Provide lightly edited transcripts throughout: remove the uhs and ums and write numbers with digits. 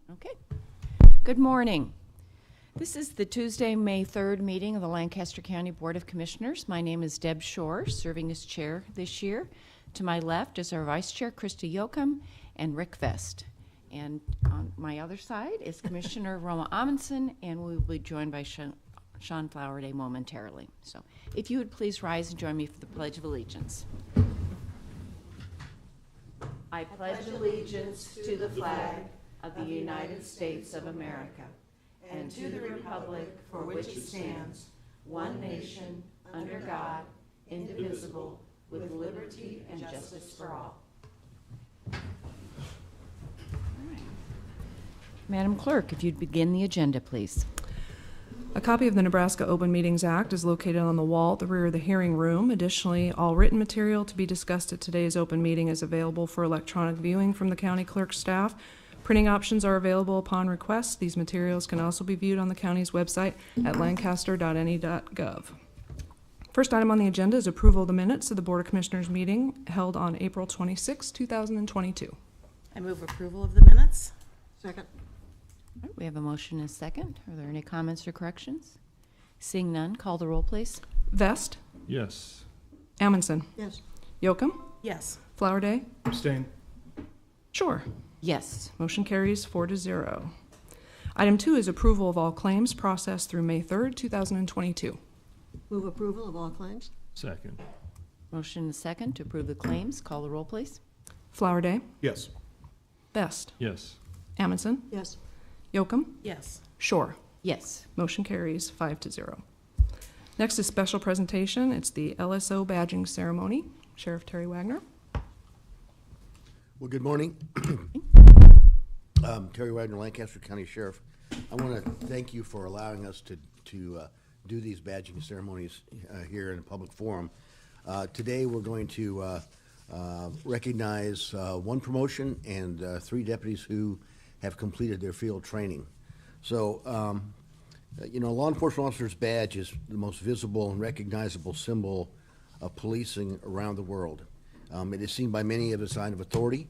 Okay. Good morning. This is the Tuesday, May 3rd meeting of the Lancaster County Board of Commissioners. My name is Deb Shore, serving as chair this year. To my left is our vice chair, Krista Yoakum, and Rick Vest. And on my other side is Commissioner Roma Amundsen, and we will be joined by Sean Flowerday momentarily. So if you would please rise and join me for the Pledge of Allegiance. I pledge allegiance to the flag of the United States of America and to the republic for which it stands, one nation, under God, indivisible, with liberty and justice for all. Madam Clerk, if you'd begin the agenda, please. A copy of the Nebraska Open Meetings Act is located on the wall at the rear of the hearing room. Additionally, all written material to be discussed at today's open meeting is available for electronic viewing from the county clerk's staff. Printing options are available upon request. These materials can also be viewed on the county's website at lancaster.ne.gov. First item on the agenda is approval of the minutes of the Board of Commissioners meeting held on April 26, 2022. I move approval of the minutes. Second. All right, we have a motion and a second. Are there any comments or corrections? Seeing none, call the roll, please. Vest, Yes. Amundsen, Yes. Yoakum, Yes. Flowerday, Abstain. Shore. Yes. Motion carries 4-0. Item 2 is approval of all claims processed through May 3rd, 2022. Move approval of all claims. Second. Motion and a second to approve the claims. Call the roll, please. Flowerday, Yes. Vest, Yes. Amundsen, Yes. Yoakum, Yes. Shore. Yes. Motion carries 5-0. Next is special presentation. It's the LSO badging ceremony. Sheriff Terry Wagner. Well, good morning. Terry Wagner, Lancaster County Sheriff. I want to thank you for allowing us to do these badging ceremonies here in a public forum. Today we're going to recognize one promotion and 3 deputies who have completed their field training. So, law enforcement officer's badge is the most visible and recognizable symbol of policing around the world. It is seen by many as a sign of authority,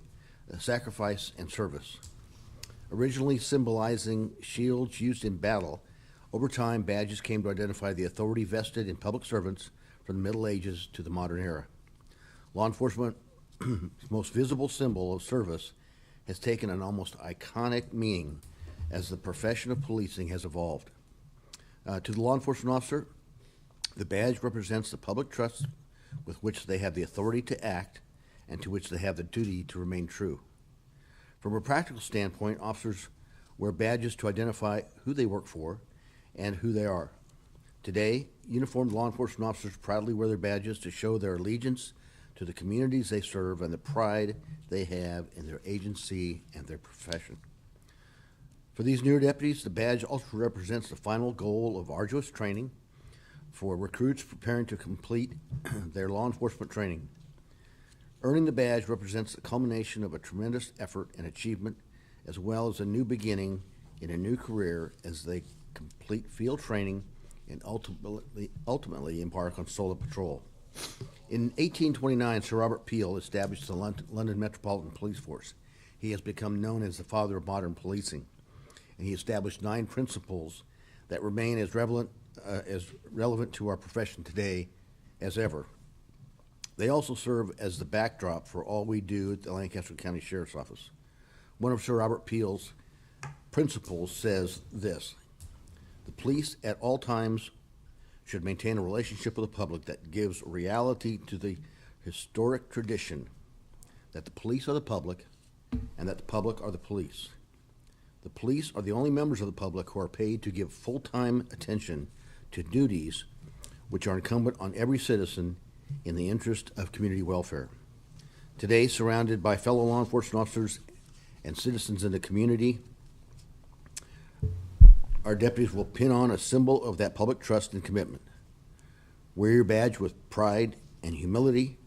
sacrifice, and service. Originally symbolizing shields used in battle, over time badges came to identify the authority vested in public servants from the Middle Ages to the modern era. Law enforcement's most visible symbol of service has taken an almost iconic meaning as the profession of policing has evolved. To the law enforcement officer, the badge represents the public trust with which they have the authority to act and to which they have the duty to remain true. From a practical standpoint, officers wear badges to identify who they work for and who they are. Today, uniformed law enforcement officers proudly wear their badges to show their allegiance to the communities they serve and the pride they have in their agency and their profession. For these newer deputies, the badge also represents the final goal of arduous training for recruits preparing to complete their law enforcement training. Earning the badge represents the culmination of a tremendous effort and achievement, as well as a new beginning in a new career as they complete field training and ultimately embark on solo patrol. In 1829, Sir Robert Peel established the London Metropolitan Police Force. He has become known as the father of modern policing, and he established 9 principles that remain as relevant to our profession today as ever. They also serve as the backdrop for all we do at the Lancaster County Sheriff's Office. One of Sir Robert Peel's principles says this: the police at all times should maintain a relationship with the public that gives reality to the historic tradition that the police are the public and that the public are the police. The police are the only members of the public who are paid to give full-time attention to duties which are incumbent on every citizen in the interest of community welfare. Today, surrounded by fellow law enforcement officers and citizens in the community, our deputies will pin on a symbol of that public trust and commitment. Wear your badge with pride and humility,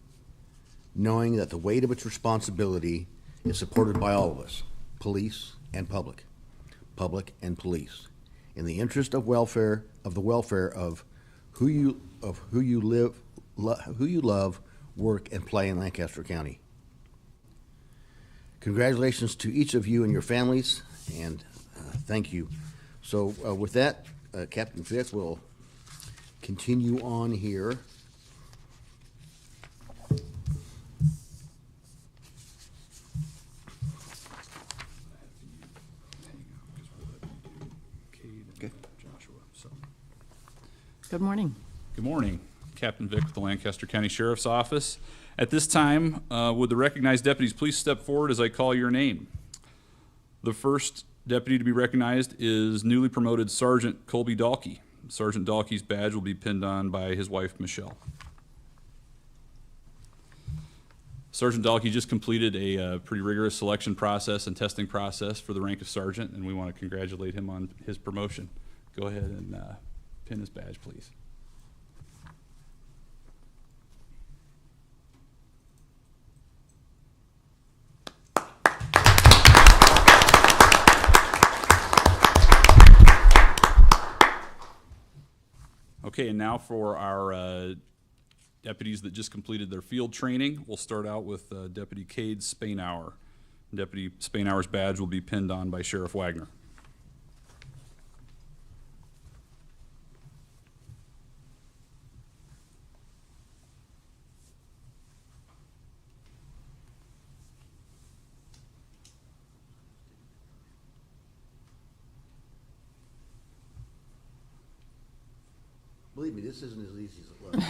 knowing that the weight of its responsibility is supported by all of us, police and public and police, in the interest of welfare, of the welfare of who you love, work, and play in Lancaster County. Congratulations to each of you and your families, and thank you. So with that, Captain Vic will continue on here. Okay. Good morning. Good morning. Captain Vic with the Lancaster County Sheriff's Office. At this time, would the recognized deputies please step forward as I call your name? The first deputy to be recognized is newly promoted Sergeant Colby Dalkey. Sergeant Dalkey's badge will be pinned on by his wife, Michelle. Sergeant Dalkey just completed a pretty rigorous selection process and testing process for the rank of sergeant, and we want to congratulate him on his promotion. Go ahead and pin his badge, please. Okay, and now for our deputies that just completed their field training. We'll start out with Deputy Cade Spainhour. Deputy Spainhour's badge will be pinned on by Sheriff Wagner. Believe me, this isn't as easy as it looks.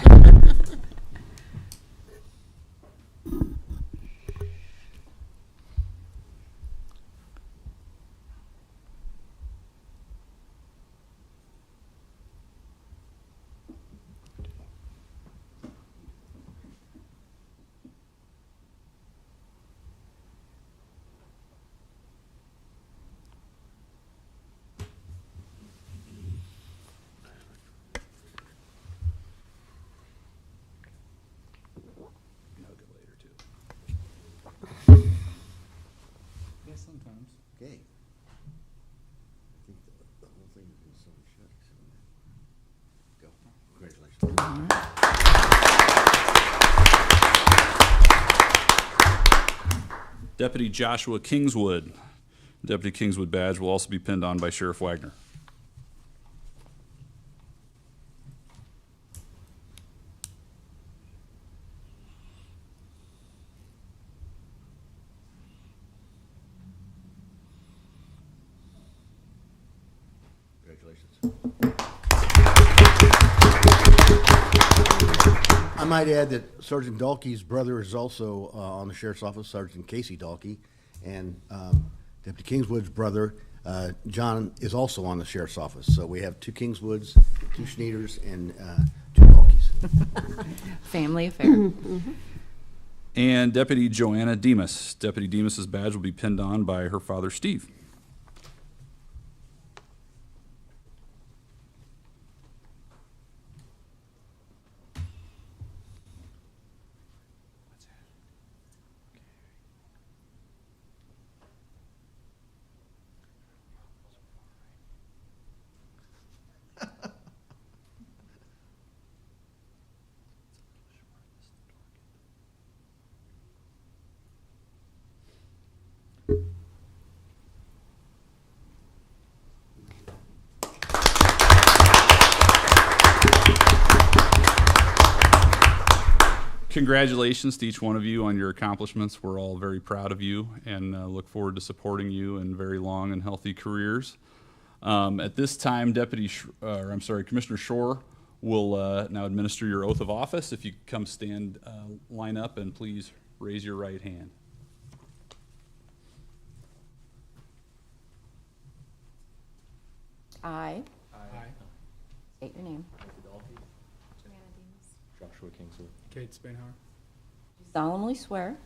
Yes, sometimes. Okay. I think the whole thing has been sewn shut except for that. Go. Congratulations. Deputy Joshua Kingswood. Deputy Kingswood badge will also be pinned on by Sheriff Wagner. Congratulations. I might add that Sergeant Dalkey's brother is also on the Sheriff's Office, Sergeant Casey Dalkey, and Deputy Kingswood's brother, John, is also on the Sheriff's Office. So we have two Kingswoods, two Schneiders, and two Dalkeys. Family affair. And Deputy Joanna Demas. Deputy Demas's badge will be pinned on by her father, Steve. Congratulations to each one of you on your accomplishments. We're all very proud of you and look forward to supporting you in very long and healthy careers. At this time, Commissioner Shore will now administer your oath of office. If you come stand, line up, and please raise your right hand. I state your name. Joshua Kingswood. Kate Spainhour. Solemnly swear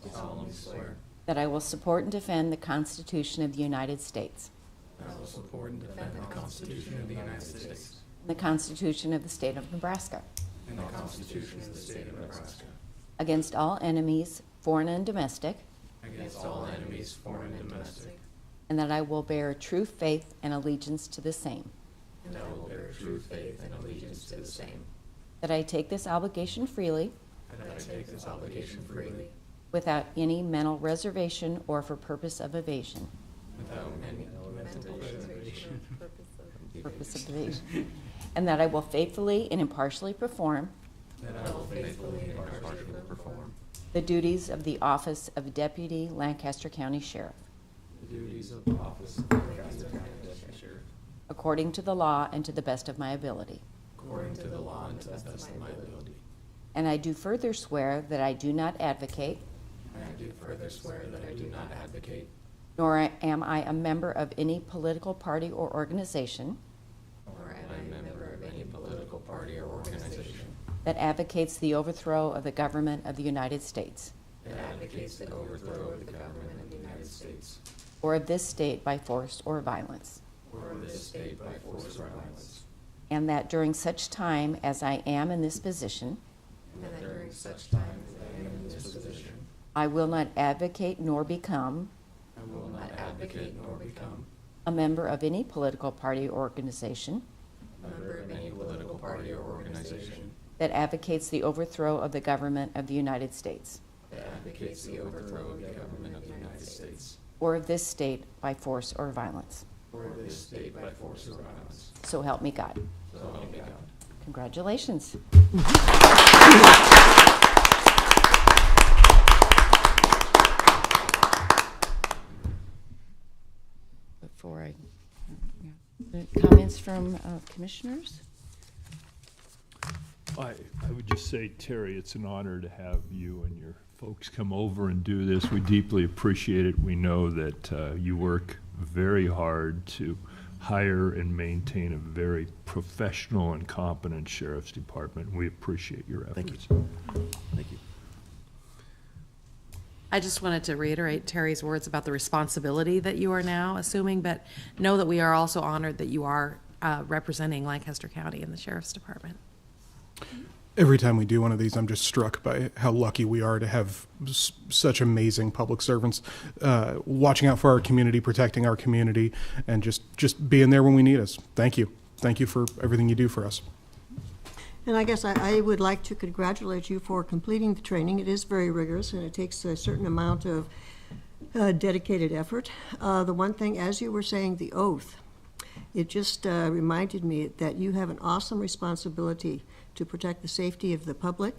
Do solemnly swear that I will support and defend the Constitution of the United States that I will support and defend the Constitution of the United States and the Constitution of the State of Nebraska and the Constitution of the State of Nebraska against all enemies, foreign and domestic, against all enemies, foreign and domestic, and that I will bear true faith and allegiance to the same, and I will bear true faith and allegiance to the same, that I take this obligation freely and that I take this obligation freely without any mental reservation or for purpose of evasion, without any mental reservation purpose of evasion, and that I will faithfully and impartially perform that I will faithfully and impartially perform the duties of the office of Deputy Lancaster County Sheriff, the duties of the office of Lancaster County Deputy Sheriff according to the law and to the best of my ability. according to the law and to the best of my ability. And I do further swear that I do not advocate, And I do further swear that I do not advocate, nor am I a member of any political party or organization nor am I a member of any political party or organization that advocates the overthrow of the government of the United States that advocates the overthrow of the government of the United States or of this state by force or violence, or of this state by force or violence, and that during such time as I am in this position, and that during such time as I am in this position, I will not advocate nor become I will not advocate nor become a member of any political party or organization a member of any political party or organization that advocates the overthrow of the government of the United States that advocates the overthrow of the government of the United States or of this state by force or violence. or of this state by force or violence. So help me God. So help me God. Congratulations. Before comments from commissioners? I would just say, Terry, it's an honor to have you and your folks come over and do this. We deeply appreciate it. We know that you work very hard to hire and maintain a very professional and competent sheriff's department. We appreciate your efforts. Thank you. Thank you. I just wanted to reiterate Terry's words about the responsibility that you are now assuming, but know that we are also honored that you are representing Lancaster County in the Sheriff's Department. Every time we do one of these, I'm just struck by how lucky we are to have such amazing public servants watching out for our community, protecting our community, and just being there when we need us. Thank you. Thank you for everything you do for us. And I guess I would like to congratulate you for completing the training. It is very rigorous, and it takes a certain amount of dedicated effort. The one thing, as you were saying, the oath, it just reminded me that you have an awesome responsibility to protect the safety of the public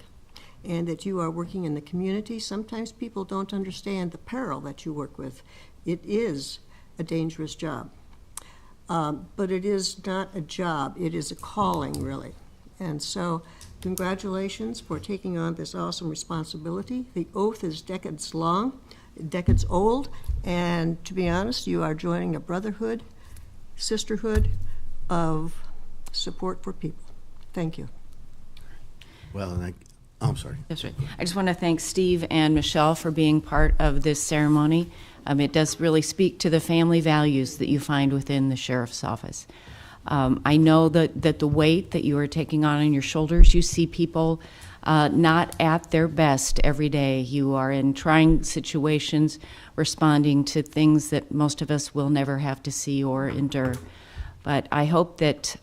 and that you are working in the community. Sometimes people don't understand the peril that you work with. It is a dangerous job. But it is not a job, it is a calling, really. And so, congratulations for taking on this awesome responsibility. The oath is decades long, decades old, and to be honest, you are joining a brotherhood, sisterhood of support for people. Thank you. Well, and I'm sorry. That's right. I just want to thank Steve and Michelle for being part of this ceremony. It does really speak to the family values that you find within the sheriff's office. I know that the weight that you are taking on your shoulders, you see people not at their best every day. You are in trying situations, responding to things that most of us will never have to see or endure. But I hope that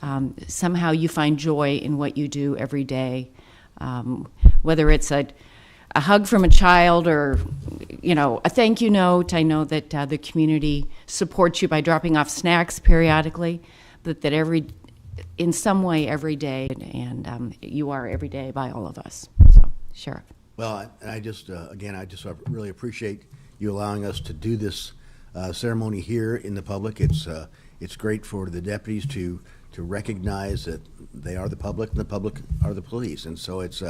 somehow you find joy in what you do every day, whether it's a hug from a child or, a thank you note. I know that the community supports you by dropping off snacks periodically, but that in some way every day, and you are every day by all of us. So, Sheriff. Well, I just, again, I just really appreciate you allowing us to do this ceremony here in the public. It's great for the deputies to recognize that they are the public and the public are the police. And so it's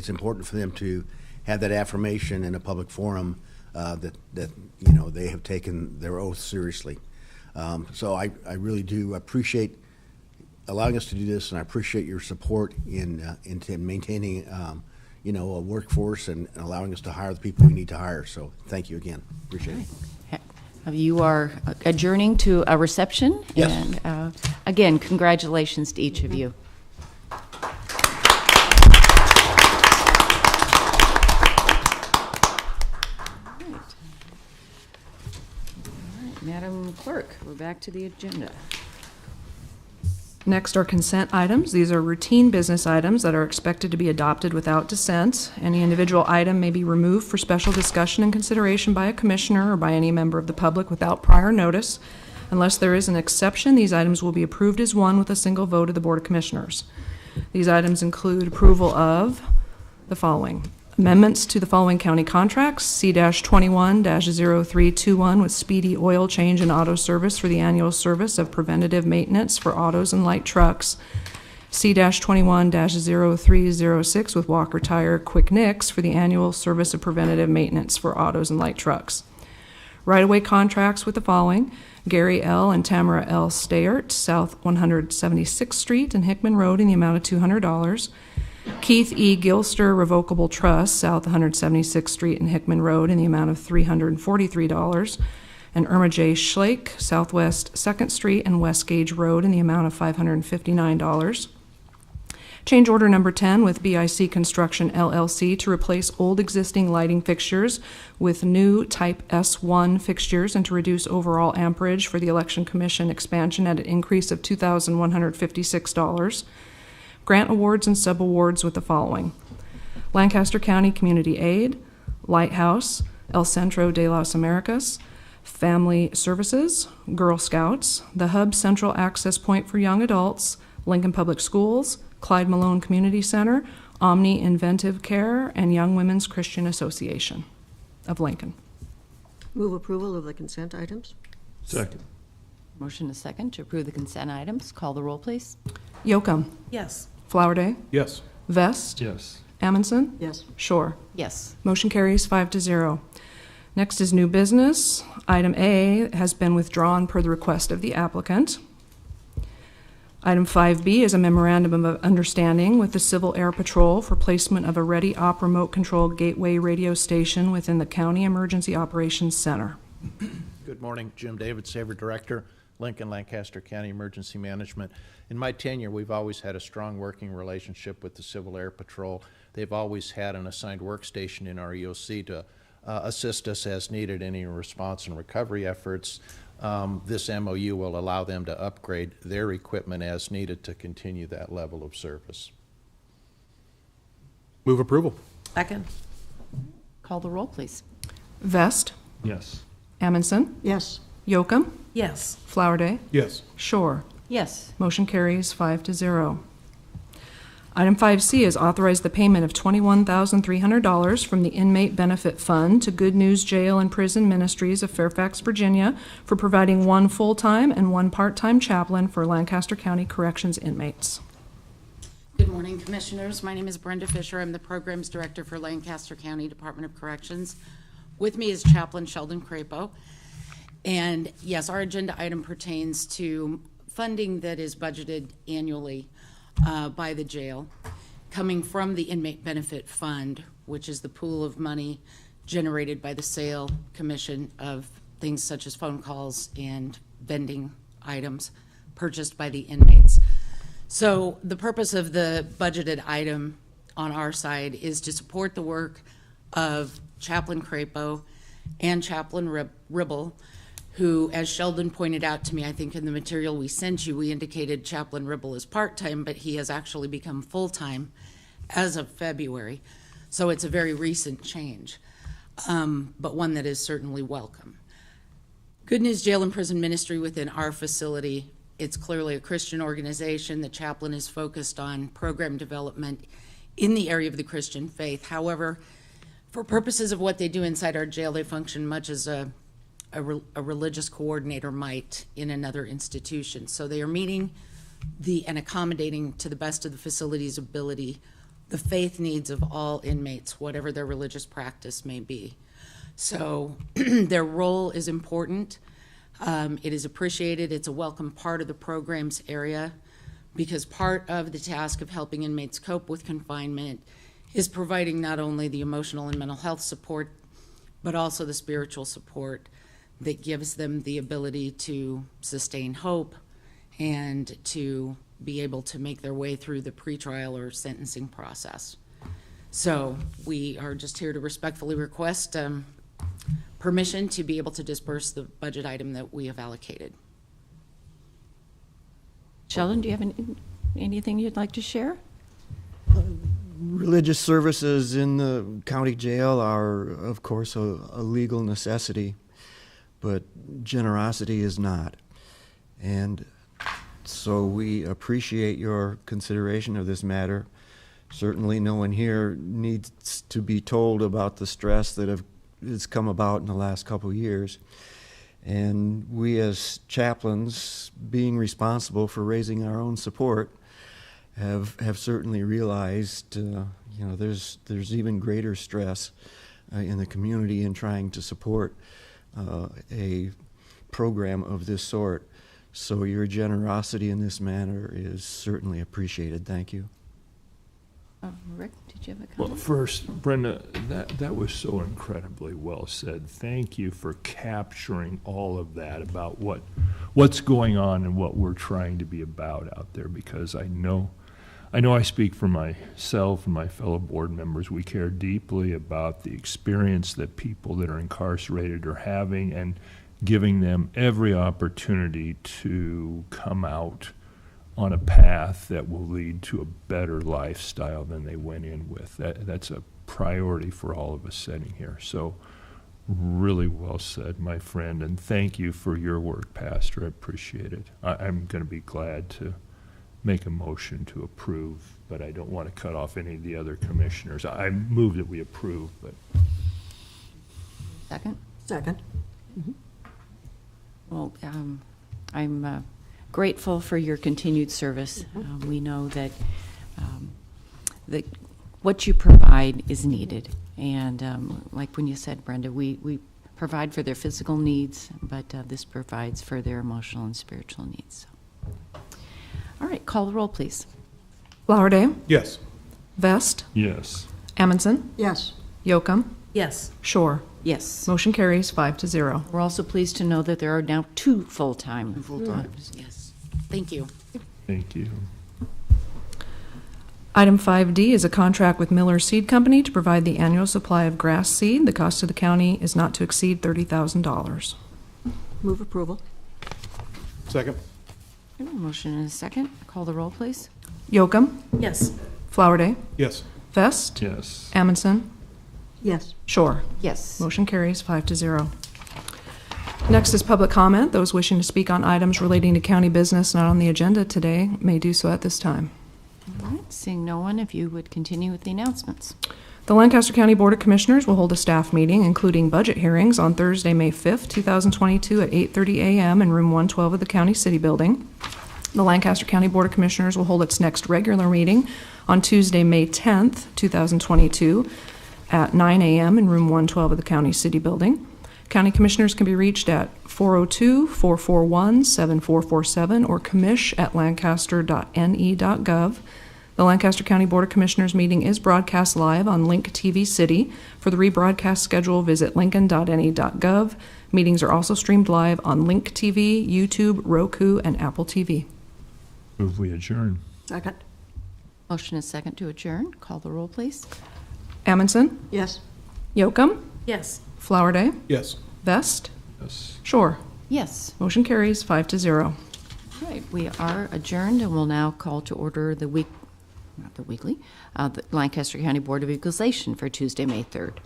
important for them to have that affirmation in a public forum that they have taken their oath seriously. So I really do appreciate allowing us to do this, and I appreciate your support in maintaining a workforce and allowing us to hire the people we need to hire. So thank you again. Appreciate it. You are adjourning to a reception. Yes. And again, congratulations to each of you. Madam Clerk, we're back to the agenda. Next are consent items. These are routine business items that are expected to be adopted without dissent. Any individual item may be removed for special discussion and consideration by a commissioner or by any member of the public without prior notice. Unless there is an exception, these items will be approved as one with a single vote of the Board of Commissioners. These items include approval of the following: amendments to the following county contracts: C-21-0321 with Speedy Oil Change and Auto Service for the annual service of preventative maintenance for autos and light trucks. C-21-0306 with Walker Tire Quick Nicks for the annual service of preventative maintenance for autos and light trucks. Right-of-way contracts with the following: Gary L. and Tamara L. Stayert, South 176th Street and Hickman Road in the amount of $200. Keith E. Gilster Revocable Trust, South 176th Street and Hickman Road in the amount of $343. And Irma J. Schlake, Southwest 2nd Street and West Gage Road in the amount of $559. Change order number 10 with BIC Construction LLC to replace old existing lighting fixtures with new type S1 fixtures and to reduce overall amperage for the Election Commission expansion at an increase of $2,156. Grant awards and subawards with the following: Lancaster County Community Aid, Lighthouse, El Centro de las Americas, Family Services, Girl Scouts, the Hub Central Access Point for Young Adults, Lincoln Public Schools, Clyde Malone Community Center, Omni Inventive Care, and Young Women's Christian Association of Lincoln. Move approval of the consent items. Second. Motion is second to approve the consent items. Call the roll, please. Yocum, Yes. Flowerday, Yes. Vest, Yes. Amundson, Yes. Shore. Yes. Motion carries 5-0. Next is new business. Item A has been withdrawn per the request of the applicant. Item 5B is a memorandum of understanding with the Civil Air Patrol for placement of a ready-op remote control gateway radio station within the County Emergency Operations Center. Good morning, Jim David, Saver Director, Lincoln, Lancaster County Emergency Management. In my tenure, we've always had a strong working relationship with the Civil Air Patrol. They've always had an assigned workstation in our EOC to assist us as needed in any response and recovery efforts. This MOU will allow them to upgrade their equipment as needed to continue that level of service. Move approval. Second. Call the roll, please. Vest, Yes. Amundson, Yes. Yocum, Yes. Flowerday, Yes. Shore. Yes. Motion carries 5-0. Item 5C is authorize the payment of $21,300 from the Inmate Benefit Fund to Good News Jail and Prison Ministries of Fairfax, Virginia, for providing one full-time and one part-time chaplain for Lancaster County Corrections inmates. Good morning, Commissioners. My name is Brenda Fisher. I'm the Programs Director for Lancaster County Department of Corrections. With me is Chaplain Sheldon Crapo. And yes, our agenda item pertains to funding that is budgeted annually by the jail, coming from the Inmate Benefit Fund, which is the pool of money generated by the sale commission of things such as phone calls and vending items purchased by the inmates. So the purpose of the budgeted item on our side is to support the work of Chaplain Crapo and Chaplain Ribble, who, as Sheldon pointed out to me, I think in the material we sent you, we indicated Chaplain Ribble is part-time, but he has actually become full-time as of February. So it's a very recent change, but one that is certainly welcome. Good News Jail and Prison Ministry within our facility, it's clearly a Christian organization. The chaplain is focused on program development in the area of the Christian faith. However, for purposes of what they do inside our jail, they function much as a religious coordinator might in another institution. So they are meeting and accommodating to the best of the facility's ability the faith needs of all inmates, whatever their religious practice may be. So their role is important. It is appreciated. It's a welcome part of the program's area because part of the task of helping inmates cope with confinement is providing not only the emotional and mental health support, but also the spiritual support that gives them the ability to sustain hope and to be able to make their way through the pretrial or sentencing process. So we are just here to respectfully request permission to be able to disperse the budget item that we have allocated. Sheldon, do you have anything you'd like to share? Religious services in the county jail are, of course, a legal necessity, but generosity is not. And so we appreciate your consideration of this matter. Certainly no one here needs to be told about the stress that has come about in the last couple of years. And we as chaplains, being responsible for raising our own support, have certainly realized, there's even greater stress in the community in trying to support a program of this sort. So your generosity in this manner is certainly appreciated. Thank you. Rick, did you have a comment? Well, first, Brenda, that was so incredibly well said. Thank you for capturing all of that about what's going on and what we're trying to be about out there, because I know I speak for myself and my fellow board members. We care deeply about the experience that people that are incarcerated are having and giving them every opportunity to come out on a path that will lead to a better lifestyle than they went in with. That's a priority for all of us sitting here. So really well said, my friend, and thank you for your work, Pastor. I appreciate it. I'm going to be glad to make a motion to approve, but I don't want to cut off any of the other commissioners. I move that we approve, but. Second? Second. Well, I'm grateful for your continued service. We know that what you provide is needed. And like when you said, Brenda, we provide for their physical needs, but this provides for their emotional and spiritual needs. So. All right, call the roll, please. Flowerday, Yes. Vest, Yes. Amundson, Yes. Yocum, Yes. Shore. Yes. Motion carries 5-0. We're also pleased to know that there are now 2 full-time. Yes. Thank you. Thank you. Item 5D is a contract with Miller Seed Company to provide the annual supply of grass seed. The cost to the county is not to exceed $30,000. Move approval. Second. Okay, motion and a second. Call the roll, please. Yocum, Yes. Flowerday, Yes. Vest, Yes. Amundson, Yes. Shore. Yes. Motion carries 5-0. Next is public comment. Those wishing to speak on items relating to county business not on the agenda today may do so at this time. All right, seeing no one, if you would continue with the announcements. The Lancaster County Board of Commissioners will hold a staff meeting, including budget hearings, on Thursday, May 5th, 2022 at 8:30 a.m. in room 112 of the County City Building. The Lancaster County Board of Commissioners will hold its next regular meeting on Tuesday, May 10th, 2022 at 9 a.m. in room 112 of the County City Building. County Commissioners can be reached at 402-441-7447 or commish@lancaster.ne.gov. The Lancaster County Board of Commissioners meeting is broadcast live on Link TV City. For the rebroadcast schedule, visit lincoln.ne.gov. Meetings are also streamed live on Link TV, YouTube, Roku, and Apple TV. Move we adjourn. Second. Motion is second to adjourn. Call the roll, please. Amundson, Yes. Yocum, Yes. Flowerday, Yes. Vest, Yes. Shore. Yes. Motion carries 5-0. All right, we are adjourned and will now call to order the Lancaster County Board of Equalization for Tuesday, May 3rd.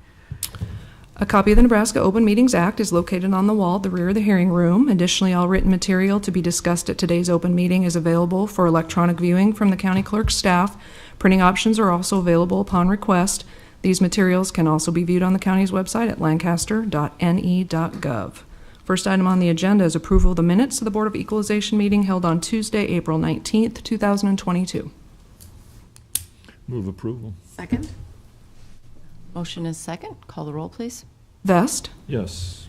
A copy of the Nebraska Open Meetings Act is located on the wall at the rear of the hearing room. Additionally, all written material to be discussed at today's open meeting is available for electronic viewing from the county clerk's staff. Printing options are also available upon request. These materials can also be viewed on the county's website at lancaster.ne.gov. First item on the agenda is approval of the minutes of the Board of Equalization meeting held on Tuesday, April 19th, 2022. Move approval. Second? Motion is second. Call the roll, please. Vest, Yes.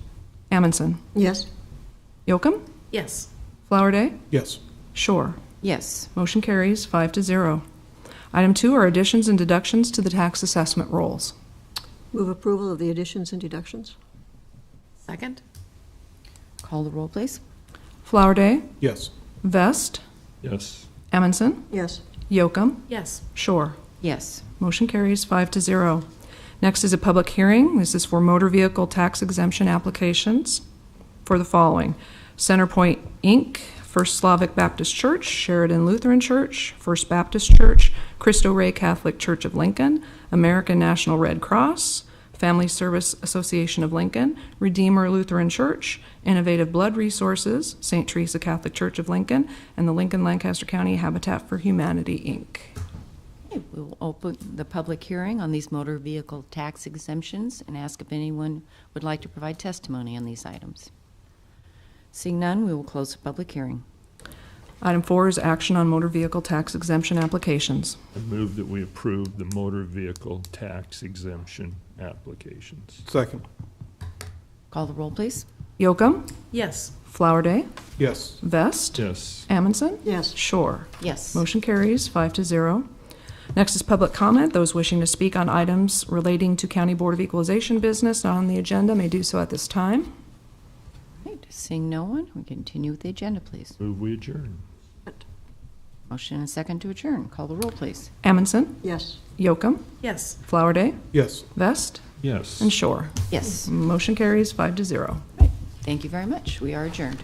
Amundson, Yes. Yocum, Yes. Flowerday, Yes. Shore. Yes. Motion carries 5-0. Item 2 are additions and deductions to the tax assessment rolls. Move approval of the additions and deductions. Second? Call the roll, please. Flowerday, Yes. Vest, Yes. Amundson, Yes. Yocum, Yes. Shore. Yes. Motion carries 5-0. Next is a public hearing. This is for motor vehicle tax exemption applications for the following: Centerpoint Inc., First Slavic Baptist Church, Sheridan Lutheran Church, First Baptist Church, Cristo Rey Catholic Church of Lincoln, American National Red Cross, Family Service Association of Lincoln, Redeemer Lutheran Church, Innovative Blood Resources, St. Teresa Catholic Church of Lincoln, and the Lincoln Lancaster County Habitat for Humanity, Inc. Okay, we will open the public hearing on these motor vehicle tax exemptions and ask if anyone would like to provide testimony on these items. Seeing none, we will close the public hearing. Item 4 is action on motor vehicle tax exemption applications. I move that we approve the motor vehicle tax exemption applications. Second. Call the roll, please. Yocum, Yes. Flowerday, Yes. Vest, Yes. Amundson, Yes. Shore. Yes. Motion carries 5-0. Next is public comment. Those wishing to speak on items relating to County Board of Equalization business not on the agenda may do so at this time. Okay, seeing no one, we continue with the agenda, please. Move we adjourn. Motion and a second to adjourn. Call the roll, please. Amundson, Yes. Yocum, Yes. Flowerday, Yes. Vest, Yes. and Shore. Yes. Motion carries 5-0. Thank you very much. We are adjourned.